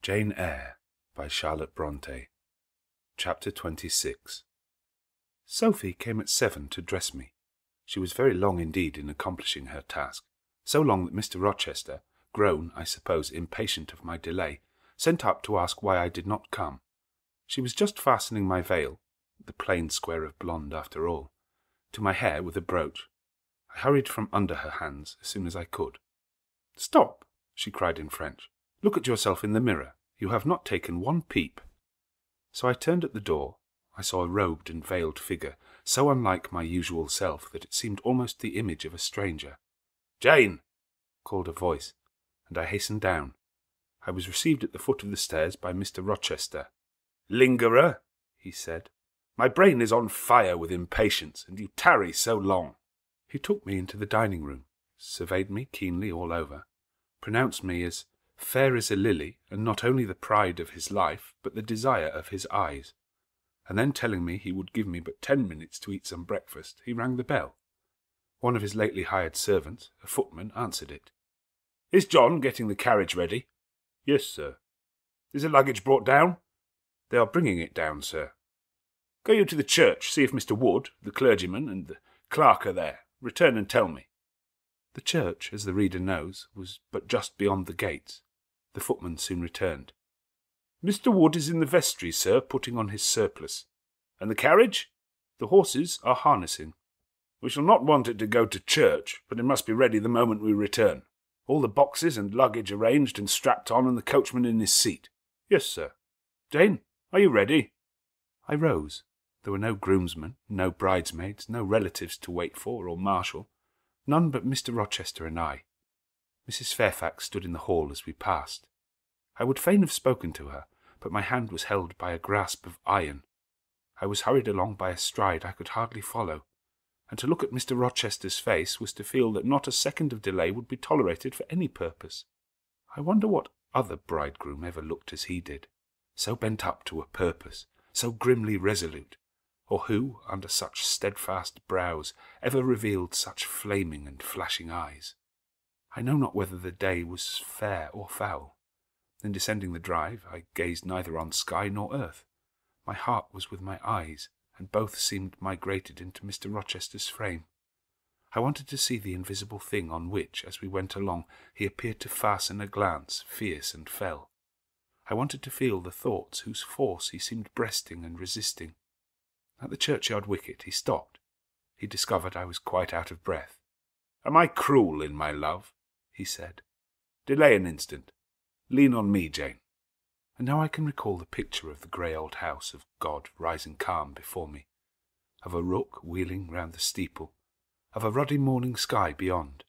Jane Eyre by Charlotte Brontë. Chapter 26. Sophie came at 7 to dress me. She was very long indeed in accomplishing her task, so long that Mr. Rochester, grown, I suppose, impatient of my delay, sent up to ask why I did not come. She was just fastening my veil, the plain square of blonde after all, to my hair with a brooch. I hurried from under her hands as soon as I could. "Stop!" she cried in French. "Look at yourself in the mirror. You have not taken one peep." So I turned at the door. I saw a robed and veiled figure, so unlike my usual self that it seemed almost the image of a stranger. "Jane!" called a voice, and I hastened down. I was received at the foot of the stairs by Mr. Rochester. "Lingerer," he said, "my brain is on fire with impatience, and you tarry so long." He took me into the dining-room, surveyed me keenly all over, pronounced me as fair as a lily, and not only the pride of his life, but the desire of his eyes, and then telling me he would give me but 10 minutes to eat some breakfast, he rang the bell. One of his lately hired servants, a footman, answered it. "Is John getting the carriage ready?" "Yes, sir." "Is the luggage brought down?" "They are bringing it down, sir." "Go you to the church, see if Mr. Wood, the clergyman, and the clerk are there. Return and tell me." The church, as the reader knows, was but just beyond the gates. The footman soon returned. "Mr. Wood is in the vestry, sir, putting on his surplice." "And the carriage?" "The horses are harnessing." "We shall not want it to go to church, but it must be ready the moment we return. All the boxes and luggage arranged and strapped on, and the coachman in his seat." "Yes, sir." "Jane, are you ready?" I rose. There were no groomsmen, no bridesmaids, no relatives to wait for or marshal, none but Mr. Rochester and I. Mrs. Fairfax stood in the hall as we passed. I would fain have spoken to her, but my hand was held by a grasp of iron. I was hurried along by a stride I could hardly follow, and to look at Mr. Rochester's face was to feel that not a second of delay would be tolerated for any purpose. I wonder what other bridegroom ever looked as he did, so bent up to a purpose, so grimly resolute, or who, under such steadfast brows, ever revealed such flaming and flashing eyes. I know not whether the day was fair or foul. In descending the drive, I gazed neither on sky nor earth. My heart was with my eyes, and both seemed migrated into Mr. Rochester's frame. I wanted to see the invisible thing on which, as we went along, he appeared to fasten a glance fierce and fell. I wanted to feel the thoughts whose force he seemed breasting and resisting. At the churchyard wicket he stopped. He discovered I was quite out of breath. "Am I cruel in my love?" he said. "Delay an instant. Lean on me, Jane." And now I can recall the picture of the grey old house of God rising calm before me, of a rook wheeling round the steeple, of a ruddy morning sky beyond.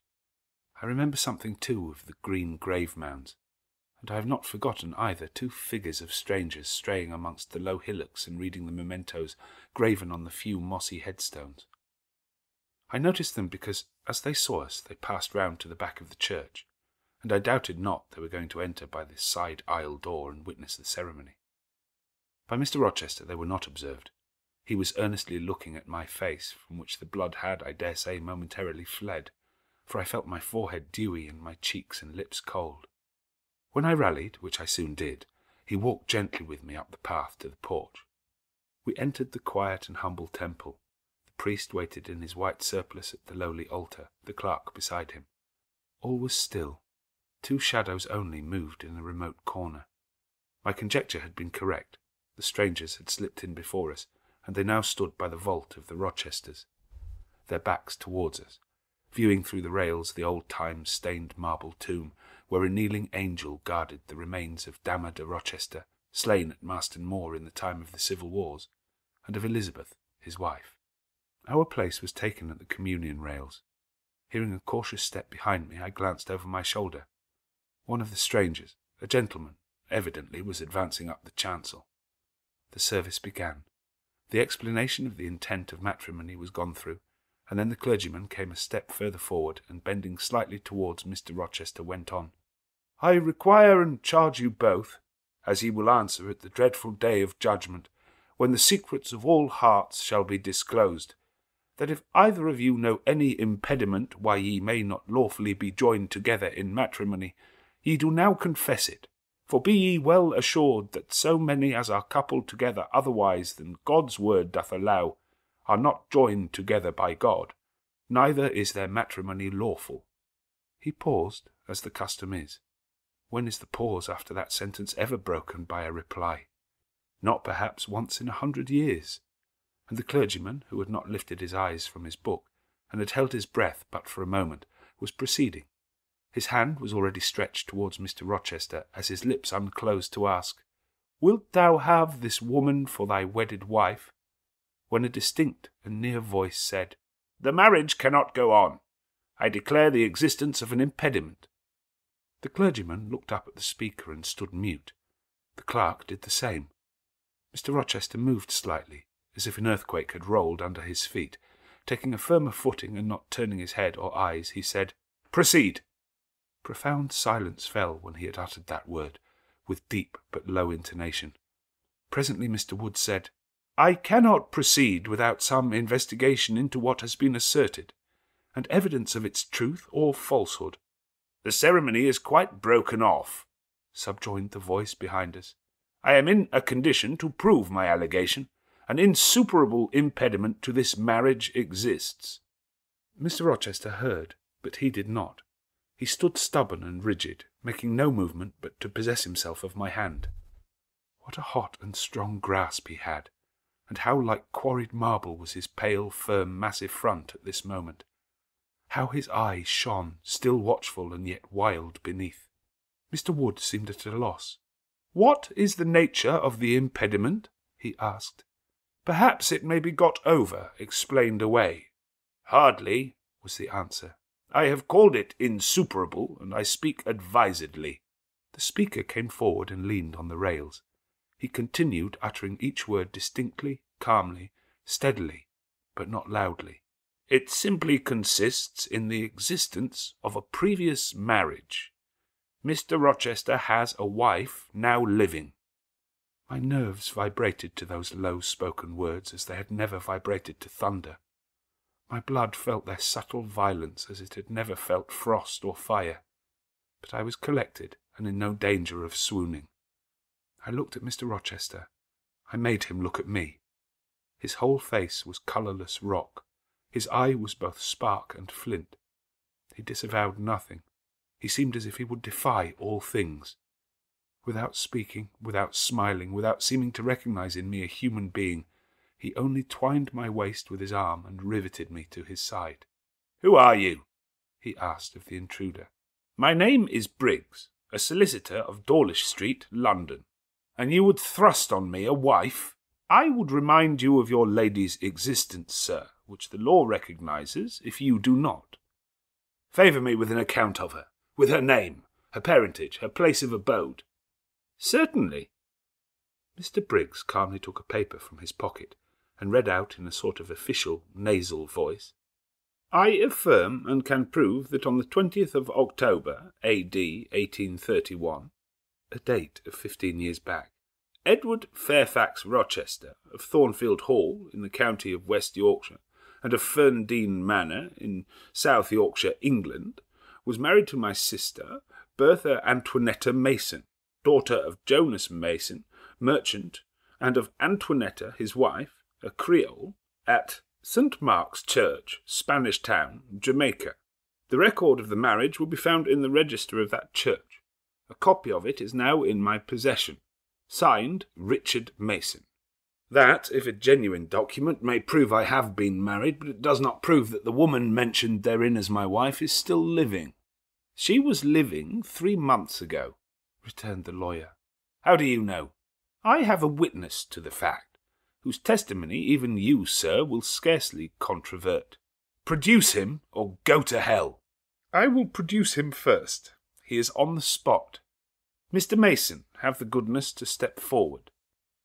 I remember something too of the green grave mounds, and I have not forgotten either 2 figures of strangers straying amongst the low hillocks and reading the mementos graven on the few mossy headstones. I noticed them because, as they saw us, they passed round to the back of the church, and I doubted not they were going to enter by this side aisle door and witness the ceremony. By Mr. Rochester they were not observed. He was earnestly looking at my face, from which the blood had, I dare say, momentarily fled, for I felt my forehead dewy and my cheeks and lips cold. When I rallied, which I soon did, he walked gently with me up the path to the porch. We entered the quiet and humble temple. The priest waited in his white surplice at the lowly altar, the clerk beside him. All was still. 2 shadows only moved in a remote corner. My conjecture had been correct. The strangers had slipped in before us, and they now stood by the vault of the Rochesters, their backs towards us, viewing through the rails the old-time stained marble tomb where a kneeling angel guarded the remains of Dama de Rochester, slain at Marston Moor in the time of the civil wars, and of Elizabeth, his wife. Our place was taken at the communion rails. Hearing a cautious step behind me, I glanced over my shoulder. One of the strangers, a gentleman, evidently was advancing up the chancel. The service began. The explanation of the intent of matrimony was gone through, and then the clergyman came a step further forward, and bending slightly towards Mr. Rochester went on. "I require and charge you both, as ye will answer at the dreadful day of judgment, when the secrets of all hearts shall be disclosed, that if either of you know any impediment why ye may not lawfully be joined together in matrimony, ye do now confess it, For be ye well assured that so many as are coupled together otherwise than God's word doth allow are not joined together by God, neither is their matrimony lawful. He paused, as the custom is. When is the pause after that sentence ever broken by a reply? Not perhaps once in 100 years. And the clergyman, who had not lifted his eyes from his book, and had held his breath but for a moment, was proceeding. His hand was already stretched towards Mr. Rochester, as his lips unclosed to ask, "Wilt thou have this woman for thy wedded wife?" when a distinct and near voice said, "The marriage cannot go on. I declare the existence of an impediment." The clergyman looked up at the speaker and stood mute. The clerk did the same. Mr. Rochester moved slightly, as if an earthquake had rolled under his feet. Taking a firmer footing and not turning his head or eyes, he said, "Proceed." Profound silence fell when he had uttered that word, with deep but low intonation. Presently Mr. Wood said, "I cannot proceed without some investigation into what has been asserted, and evidence of its truth or falsehood." "The ceremony is quite broken off," subjoined the voice behind us. "I am in a condition to prove my allegation. An insuperable impediment to this marriage exists." Mr. Rochester heard, but he did not. He stood stubborn and rigid, making no movement but to possess himself of my hand. What a hot and strong grasp he had, and how like quarried marble was his pale, firm, massive front at this moment. How his eyes shone, still watchful and yet wild beneath. Mr. Wood seemed at a loss. "What is the nature of the impediment?" he asked. "Perhaps it may be got over, explained away." "Hardly," was the answer. "I have called it insuperable, and I speak advisedly." The speaker came forward and leaned on the rails. He continued uttering each word distinctly, calmly, steadily, but not loudly. "It simply consists in the existence of a previous marriage. Mr. Rochester has a wife now living." My nerves vibrated to those low-spoken words as they had never vibrated to thunder. My blood felt their subtle violence as it had never felt frost or fire. But I was collected and in no danger of swooning. I looked at Mr. Rochester. I made him look at me. His whole face was colourless rock. His eye was both spark and flint. He disavowed nothing. He seemed as if he would defy all things. Without speaking, without smiling, without seeming to recognize in me a human being, he only twined my waist with his arm and riveted me to his side. "Who are you?" he asked of the intruder. "My name is Briggs, a solicitor of Dawlish Street, London. And you would thrust on me a wife? I would remind you of your lady's existence, sir, which the law recognizes, if you do not. Favour me with an account of her, with her name, her parentage, her place of abode." "Certainly." Mr. Briggs calmly took a paper from his pocket, and read out in a sort of official, nasal voice, "I affirm and can prove that on the 20th of October, A.D. 1831, a date of 15 years back, Edward Fairfax Rochester, of Thornfield Hall, in the county of West Yorkshire, and of Ferndean Manor, in South Yorkshire, England, was married to my sister, Bertha Antoinetta Mason, daughter of Jonas Mason, merchant, and of Antoinetta, his wife, a Creole, at St. Mark's Church, Spanish Town, Jamaica. The record of the marriage will be found in the register of that church. A copy of it is now in my possession. Signed, Richard Mason. That, if a genuine document, may prove I have been married, but it does not prove that the woman mentioned therein as my wife is still living." "She was living 3 months ago," returned the lawyer. "How do you know?" "I have a witness to the fact, whose testimony even you, sir, will scarcely controvert." "Produce him, or go to hell." "I will produce him first. He is on the spot. Mr. Mason, have the goodness to step forward."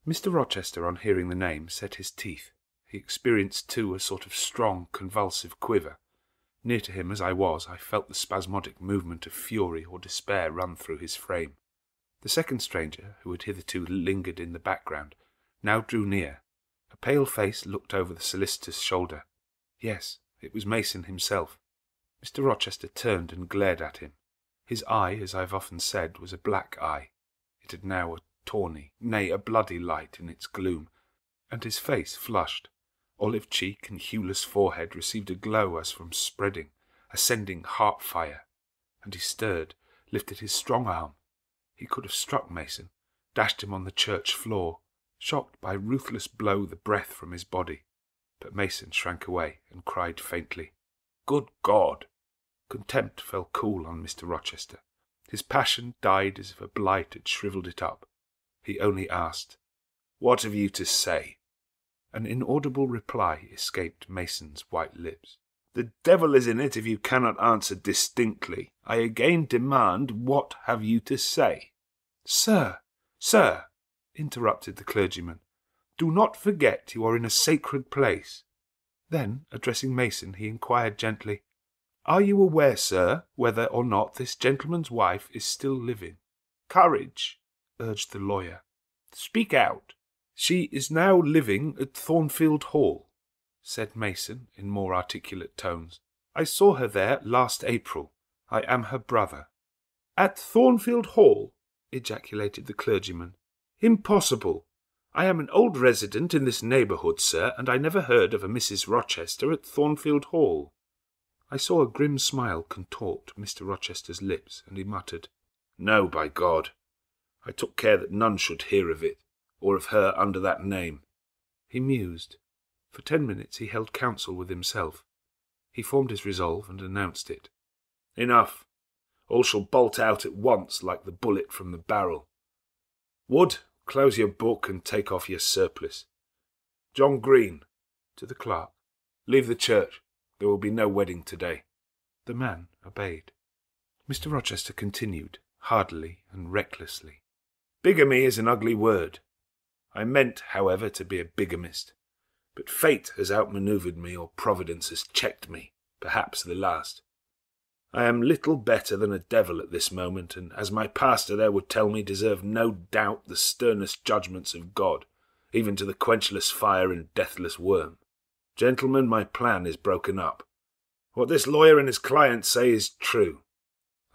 Mr. Rochester, on hearing the name, set his teeth. He experienced, too, a sort of strong, convulsive quiver. Near to him as I was, I felt the spasmodic movement of fury or despair run through his frame. The second stranger, who had hitherto lingered in the background, now drew near. A pale face looked over the solicitor's shoulder. Yes, it was Mason himself. Mr. Rochester turned and glared at him. His eye, as I have often said, was a black eye. It had now a tawny, nay, a bloody light in its gloom, and his face flushed. Olive cheek and hueless forehead received a glow as from spreading, ascending heart fire, and he stirred, lifted his strong arm. He could have struck Mason, dashed him on the church floor, shocked by ruthless blow the breath from his body. But Mason shrank away and cried faintly, "Good God!" Contempt fell cool on Mr. Rochester. His passion died as if a blight had shrivelled it up. He only asked, "What have you to say?" An inaudible reply escaped Mason's white lips. "The devil is in it if you cannot answer distinctly. I again demand, what have you to say?" "Sir, sir," interrupted the clergyman, "do not forget you are in a sacred place." Then, addressing Mason, he inquired gently, "Are you aware, sir, whether or not this gentleman's wife is still living?" "Courage," urged the lawyer. "Speak out." "She is now living at Thornfield Hall," said Mason in more articulate tones. "I saw her there last April. I am her brother." "At Thornfield Hall?" ejaculated the clergyman. "Impossible. I am an old resident in this neighbourhood, sir, and I never heard of a Mrs. Rochester at Thornfield Hall." I saw a grim smile contort Mr. Rochester's lips, and he muttered, "No, by God. I took care that none should hear of it, or of her under that name." He mused. For 10 minutes he held counsel with himself. He formed his resolve and announced it. "Enough. All shall bolt out at once like the bullet from the barrel. Wood, close your book and take off your surplice. John Green," to the clerk, "leave the church. There will be no wedding today." The man obeyed. Mr. Rochester continued, hardily and recklessly. "Bigamy is an ugly word. I meant, however, to be a bigamist. But fate has outmanoeuvred me, or Providence has checked me, perhaps the last. I am little better than a devil at this moment, and, as my pastor there would tell me, deserve no doubt the sternest judgments of God, even to the quenchless fire and deathless worm. Gentlemen, my plan is broken up. What this lawyer and his client say is true.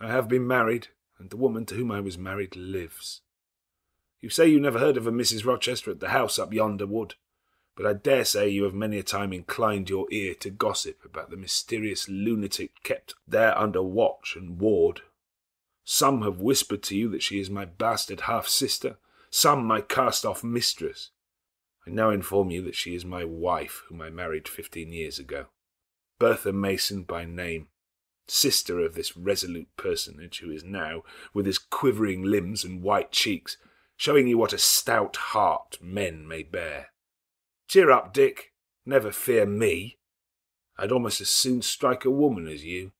I have been married, and the woman to whom I was married lives. You say you never heard of a Mrs. Rochester at the house up yonder wood, but I dare say you have many a time inclined your ear to gossip about the mysterious lunatic kept there under watch and ward. Some have whispered to you that she is my bastard half-sister, some my cast-off mistress. I now inform you that she is my wife, whom I married 15 years ago. Bertha Mason by name, sister of this resolute personage who is now, with his quivering limbs and white cheeks, showing you what a stout heart men may bear. Cheer up, Dick. Never fear me. I'd almost as soon strike a woman as you.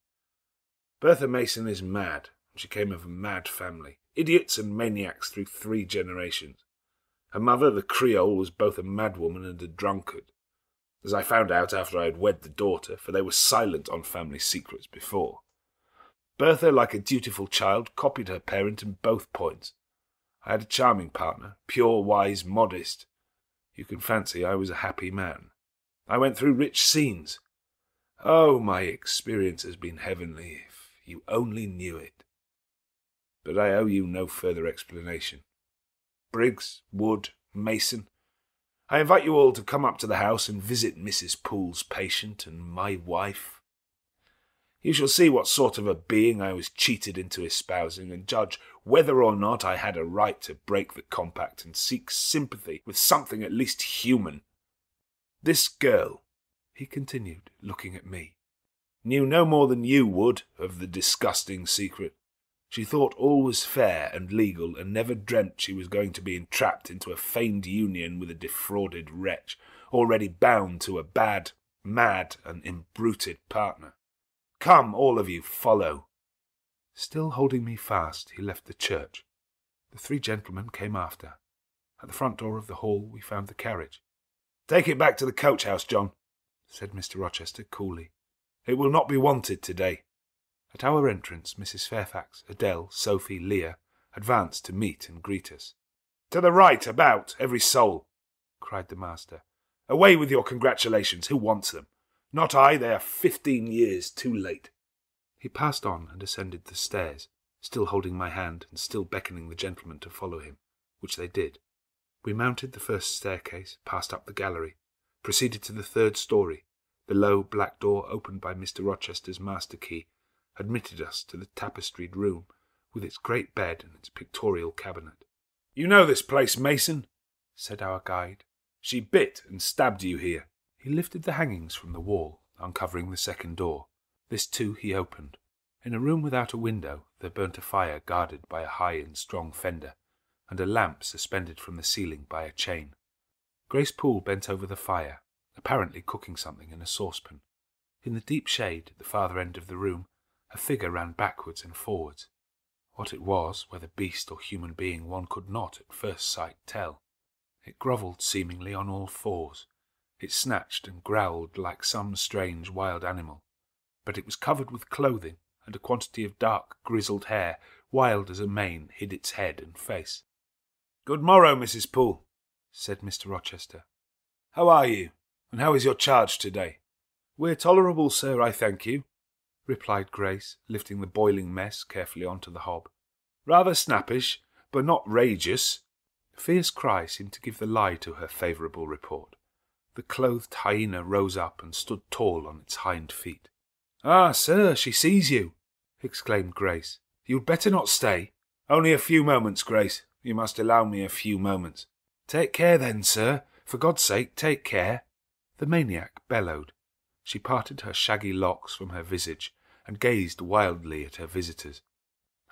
Bertha Mason is mad, and she came of a mad family, idiots and maniacs through 3 generations. Her mother, the Creole, was both a madwoman and a drunkard, as I found out after I had wed the daughter, for they were silent on family secrets before. Bertha, like a dutiful child, copied her parent in both points. I had a charming partner, pure, wise, modest. You can fancy I was a happy man. I went through rich scenes. Oh, my experience has been heavenly, if you only knew it. But I owe you no further explanation. Briggs, Wood, Mason, I invite you all to come up to the house and visit Mrs. Poole's patient and my wife. You shall see what sort of a being I was cheated into espousing, and judge whether or not I had a right to break the compact and seek sympathy with something at least human. This girl," he continued, looking at me, "knew no more than you would of the disgusting secret. She thought all was fair and legal, and never dreamt she was going to be entrapped into a feigned union with a defrauded wretch, already bound to a bad, mad, and imbruted partner. Come, all of you, follow." Still holding me fast, he left the church. The 3 gentlemen came after. At the front door of the hall we found the carriage. "Take it back to the coach-house, John," said Mr. Rochester coolly. "It will not be wanted today." At our entrance, Mrs. Fairfax, Adele, Sophie, Leah, advanced to meet and greet us. "To the right, about, every soul," cried the master. "Away with your congratulations. Who wants them? Not I. They are 15 years too late." He passed on and ascended the stairs. still holding my hand and still beckoning the gentlemen to follow him, which they did. We mounted the first staircase, passed up the gallery, proceeded to the third story. The low black door opened by Mr. Rochester's master key admitted us to the tapestried room with its great bed and its pictorial cabinet. "You know this place, Mason," said our guide. "She bit and stabbed you here." He lifted the hangings from the wall, uncovering the second door. This too he opened. In a room without a window there burnt a fire guarded by a high and strong fender, and a lamp suspended from the ceiling by a chain. Grace Poole bent over the fire, apparently cooking something in a saucepan. In the deep shade at the farther end of the room a figure ran backwards and forwards. What it was, whether beast or human being, one could not at first sight tell. It grovelled seemingly on all fours. It snatched and growled like some strange wild animal. But it was covered with clothing, and a quantity of dark grizzled hair, wild as a mane, hid its head and face. "Good morrow, Mrs. Poole," said Mr. Rochester. "How are you, and how is your charge to-day?" "We're tolerable, sir, I thank you," replied Grace, lifting the boiling mess carefully onto the hob. "Rather snappish, but not rageous." A fierce cry seemed to give the lie to her favourable report. The clothed hyena rose up and stood tall on its hind feet. "Ah, sir, she sees you," exclaimed Grace. "You'd better not stay." "Only a few moments, Grace. You must allow me a few moments." "Take care then, sir. For God's sake, take care." The maniac bellowed. She parted her shaggy locks from her visage and gazed wildly at her visitors.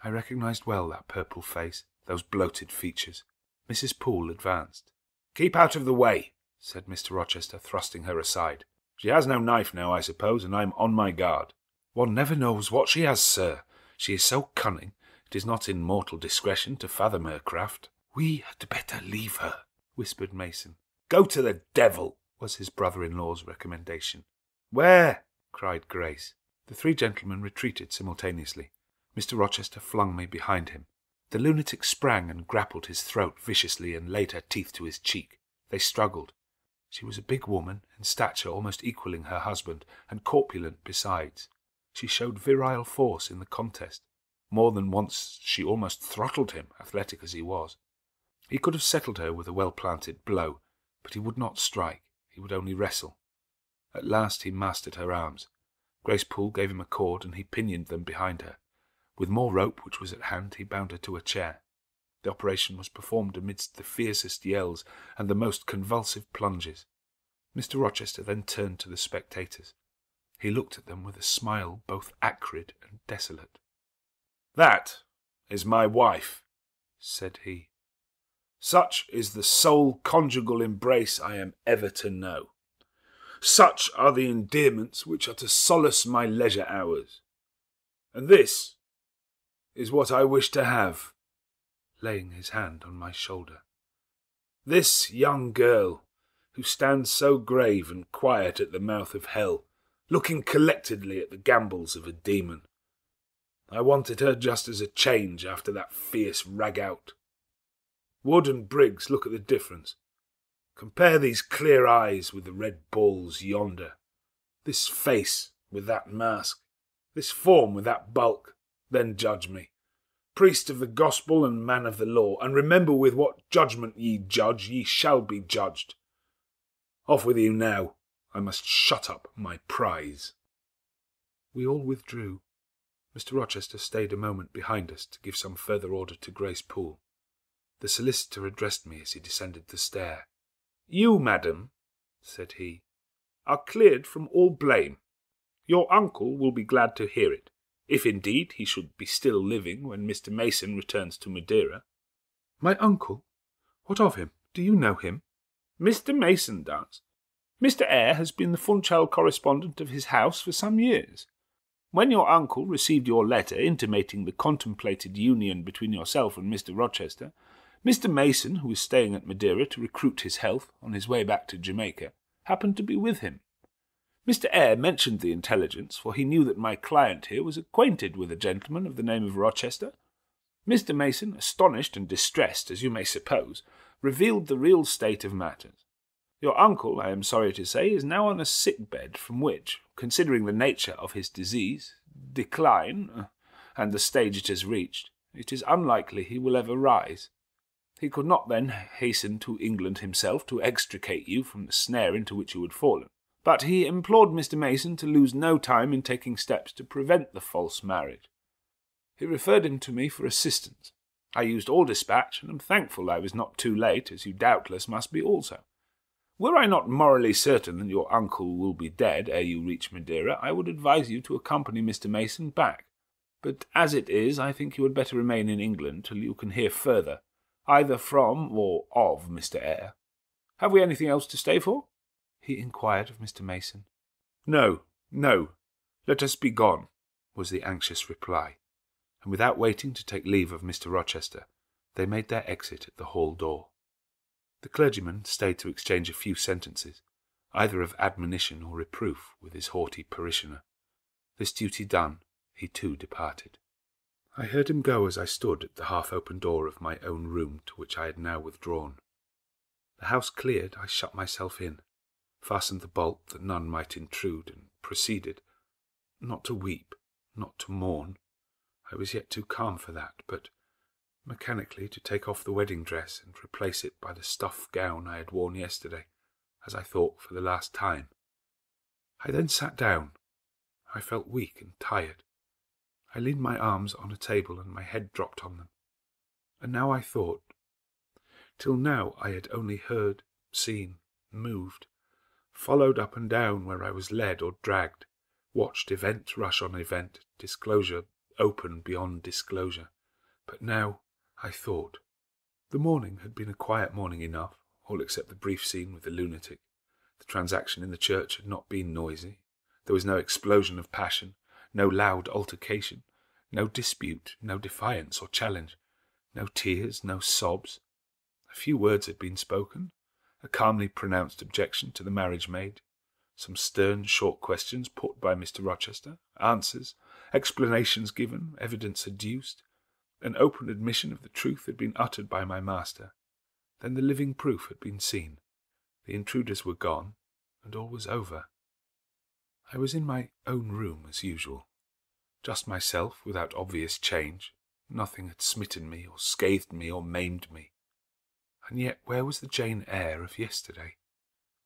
I recognized well that purple face, those bloated features. Mrs. Poole advanced. "Keep out of the way," said Mr. Rochester, thrusting her aside. "She has no knife now, I suppose, and I am on my guard." "One never knows what she has, sir. She is so cunning, it is not in mortal discretion to fathom her craft." "We had better leave her," whispered Mason. "Go to the devil," was his brother-in-law's recommendation. "Where?" cried Grace. The three gentlemen retreated simultaneously. Mr. Rochester flung me behind him. The lunatic sprang and grappled his throat viciously and laid her teeth to his cheek. They struggled. She was a big woman, in stature almost equalling her husband, and corpulent besides. She showed virile force in the contest. More than once she almost throttled him, athletic as he was. He could have settled her with a well-planted blow, but he would not strike. He would only wrestle. At last he mastered her arms. Grace Poole gave him a cord, and he pinioned them behind her. With more rope which was at hand, he bound her to a chair. The operation was performed amidst the fiercest yells and the most convulsive plunges. Mr. Rochester then turned to the spectators. He looked at them with a smile both acrid and desolate. "That is my wife," said he. "Such is the sole conjugal embrace I am ever to know. Such are the endearments which are to solace my leisure hours. And this is what I wish to have," laying his hand on my shoulder. "This young girl, who stands so grave and quiet at the mouth of hell, looking collectedly at the gambols of a demon. I wanted her just as a change after that fierce rag-out. Wood and Briggs, look at the difference. Compare these clear eyes with the red balls yonder, this face with that mask, this form with that bulk, then judge me. Priest of the gospel and man of the law, and remember with what judgment ye judge, ye shall be judged. Off with you now. I must shut up my prize." We all withdrew. Mr. Rochester stayed a moment behind us to give some further order to Grace Poole. The solicitor addressed me as he descended the stair. "You, madam," said he, "are cleared from all blame. Your uncle will be glad to hear it, if indeed he should be still living when Mr. Mason returns to Madeira." "My uncle? What of him? Do you know him?" "Mr. Mason does. Mr. Eyre has been the Funchal correspondent of his house for some years. When your uncle received your letter intimating the contemplated union between yourself and Mr. Rochester, Mr. Mason, who was staying at Madeira to recruit his health on his way back to Jamaica, happened to be with him. Mr. Eyre mentioned the intelligence, for he knew that my client here was acquainted with a gentleman of the name of Rochester. Mr. Mason, astonished and distressed, as you may suppose, revealed the real state of matters. Your uncle, I am sorry to say, is now on a sick bed from which, considering the nature of his disease, decline, and the stage it has reached, it is unlikely he will ever rise. He could not then hasten to England himself to extricate you from the snare into which you had fallen, but he implored Mr. Mason to lose no time in taking steps to prevent the false marriage. He referred him to me for assistance. I used all dispatch, and am thankful I was not too late, as you doubtless must be also. Were I not morally certain that your uncle will be dead ere you reach Madeira, I would advise you to accompany Mr. Mason back. But as it is, I think you had better remain in England till you can hear further, either from or of Mr. Eyre. Have we anything else to stay for? He inquired of Mr. Mason. No, no. Let us be gone, was the anxious reply, and without waiting to take leave of Mr. Rochester, they made their exit at the hall door. The clergyman stayed to exchange a few sentences, either of admonition or reproof, with his haughty parishioner. This duty done, he too departed. I heard him go as I stood at the half-open door of my own room to which I had now withdrawn. The house cleared, I shut myself in, fastened the bolt that none might intrude, and proceeded, not to weep, not to mourn. I was yet too calm for that, but mechanically to take off the wedding dress and replace it by the stuff gown I had worn yesterday, as I thought for the last time. I then sat down. I felt weak and tired. I leaned my arms on a table and my head dropped on them. And now I thought. Till now I had only heard, seen, moved, followed up and down where I was led or dragged, watched event rush on event, disclosure open beyond disclosure. But now I thought. The morning had been a quiet morning enough, all except the brief scene with the lunatic. The transaction in the church had not been noisy. There was no explosion of passion, no loud altercation, no dispute, no defiance or challenge, no tears, no sobs. A few words had been spoken, a calmly pronounced objection to the marriage made, some stern, short questions put by Mr. Rochester, answers, explanations given, evidence adduced. An open admission of the truth had been uttered by my master. Then the living proof had been seen. The intruders were gone, and all was over. I was in my own room as usual. Just myself, without obvious change. Nothing had smitten me, or scathed me, or maimed me. And yet where was the Jane Eyre of yesterday?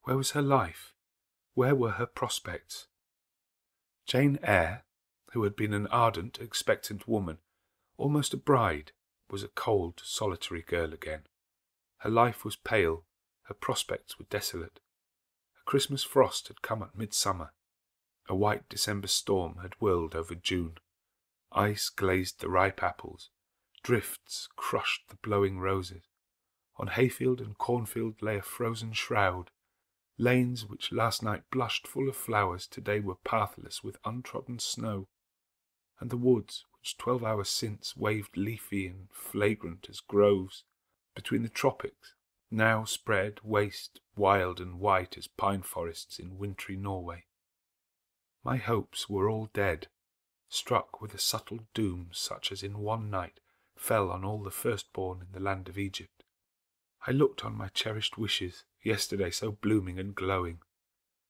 Where was her life? Where were her prospects? Jane Eyre, who had been an ardent, expectant woman, almost a bride, was a cold, solitary girl again. Her life was pale, her prospects were desolate. A Christmas frost had come at midsummer. A white December storm had whirled over June. Ice glazed the ripe apples. Drifts crushed the blowing roses. On hayfield and cornfield lay a frozen shroud. Lanes which last night blushed full of flowers today were pathless with untrodden snow. And the woods, which 12 hours since waved leafy and flagrant as groves, between the tropics, now spread waste, wild and white as pine forests in wintry Norway. My hopes were all dead, struck with a subtle doom such as in one night fell on all the firstborn in the land of Egypt. I looked on my cherished wishes, yesterday so blooming and glowing.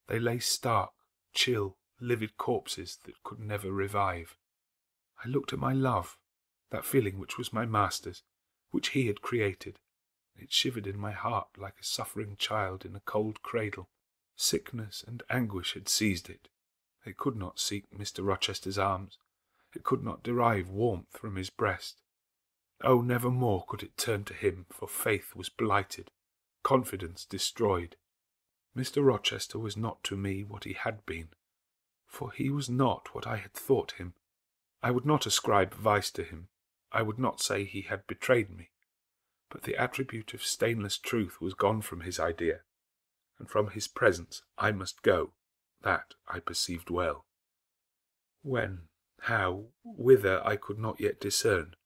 They lay stark, chill, livid corpses that could never revive. I looked at my love, that feeling which was my master's, which he had created. It shivered in my heart like a suffering child in a cold cradle. Sickness and anguish had seized it. It could not seek Mr. Rochester's arms. It could not derive warmth from his breast. Oh, never more could it turn to him, for faith was blighted, confidence destroyed. Mr. Rochester was not to me what he had been, for he was not what I had thought him. I would not ascribe vice to him. I would not say he had betrayed me. But the attribute of stainless truth was gone from his idea, and from his presence I must go. That I perceived well. When, how, whither I could not yet discern,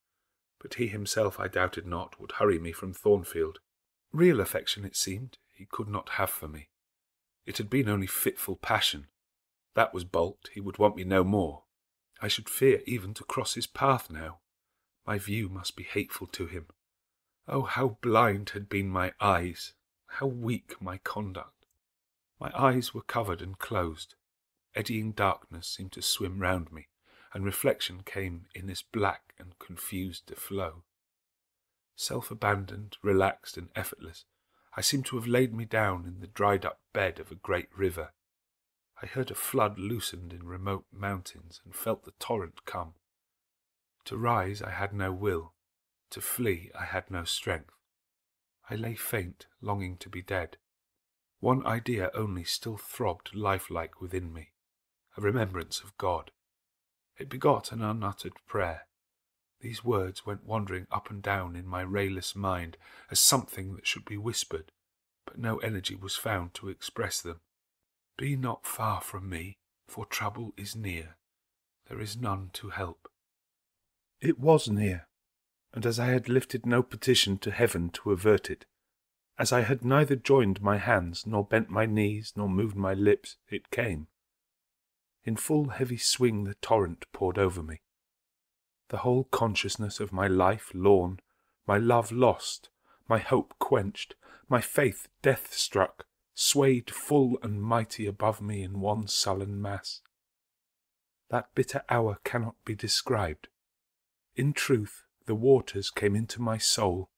but he himself, I doubted not, would hurry me from Thornfield. Real affection, it seemed, he could not have for me. It had been only fitful passion. That was baulked, he would want me no more. I should fear even to cross his path now. My view must be hateful to him. Oh, how blind had been my eyes, how weak my conduct. My eyes were covered and closed. Eddying darkness seemed to swim round me. and reflection came in as black and confused a flow. Self-abandoned, relaxed and effortless, I seemed to have laid me down in the dried-up bed of a great river. I heard a flood loosened in remote mountains and felt the torrent come. To rise I had no will, to flee I had no strength. I lay faint, longing to be dead. One idea only still throbbed lifelike within me, a remembrance of God. It begot an unuttered prayer. These words went wandering up and down in my rayless mind as something that should be whispered, but no energy was found to express them. Be not far from me, for trouble is near. There is none to help. It was near, and as I had lifted no petition to heaven to avert it, as I had neither joined my hands, nor bent my knees, nor moved my lips, it came. In full heavy swing the torrent poured over me. The whole consciousness of my life lorn, my love lost, my hope quenched, my faith death-struck, swayed full and mighty above me in one sullen mass. That bitter hour cannot be described. In truth, the waters came into my soul.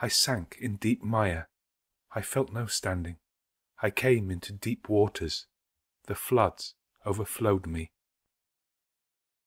I sank in deep mire. I felt no standing. I came into deep waters. The floods overflowed me.